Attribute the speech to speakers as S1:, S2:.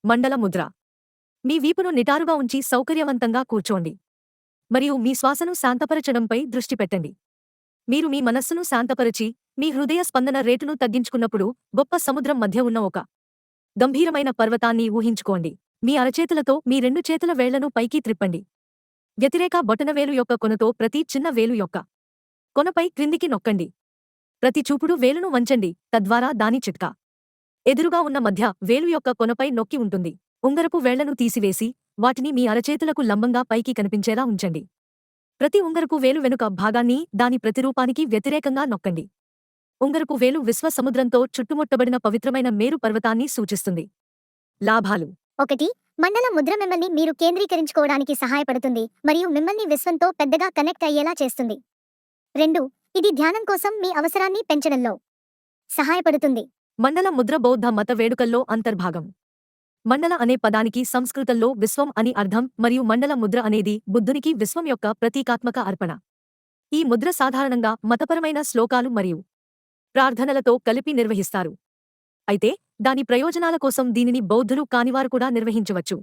S1: మండల ముద్ర. మీ వీపును నిటారుగా ఉంచి సౌకర్యవంతంగా కూర్చోండి. మరియు మీ శ్వాసను శాంతపరచడంపై దృష్టి పెట్టండి. మీరు మీ మనస్సును శాంతపరచి, మీ హృదయ స్పందన రేటును తగ్గించుకున్నప్పుడు, గొప్ప సముద్రం మధ్య ఉన్న ఒక గంభీరమైన పర్వతాన్ని ఊహించుకోండి. మీ అరచేతులతో మీ రెండు చేతుల వేళ్లను పైకి త్రిప్పండి. వ్యతిరేక బొటనవేలు యొక్క కొనతో ప్రతి చిన్న వేలు యొక్క కొనపై క్రిందికి నొక్కండి. ప్రతి చూపుడు వేలును వంచండి, తద్వారా దాని చిట్కా ఎదురుగా ఉన్న మధ్య వేలు యొక్క కొనపై నొక్కి ఉంటుంది. ఉంగరపు వేళ్లను తీసివేసి, వాటిని మీ అరచేతులకు లంబంగా పైకి కనిపించేలా ఉంచండి. ప్రతి ఉంగరపు వేలు వెనుక భాగాన్ని దాని ప్రతిరూపానికి వ్యతిరేకంగా నొక్కండి. ఉంగరపు వేలు విశ్వ సముద్రంతో చుట్టుముట్టబడిన పవిత్రమైన మేరు పర్వతాన్ని సూచిస్తుంది. లాభాలు.
S2: 1. మండల ముద్ర మిమ్మల్ని మీరు కేంద్రీకరించుకోవడానికి సహాయపడుతుంది మరియు మిమ్మల్ని విశ్వంతో పెద్దగా కనెక్ట్ అయ్యేలా చేస్తుంది. 2. ఇది ధ్యానం కోసం మీ అవసరాన్ని పెంచడంలో సహాయపడుతుంది.
S1: మండల ముద్ర బౌద్ధ మత వేడుకల్లో అంతర్భాగం. మండల అనే పదానికి సంస్కృతంలో విశ్వం అని అర్థం మరియు మండల ముద్ర అనేది బుద్ధునికి విశ్వం యొక్క ప్రతీకాత్మక అర్పణ. ఈ ముద్ర సాధారణంగా మతపరమైన శ్లోకాలు మరియు ప్రార్థనలతో కలిపి నిర్వహిస్తారు. అయితే, దాని ప్రయోజనాల కోసం దీనిని బౌద్ధులు కానివారు కూడా నిర్వహించవచ్చు.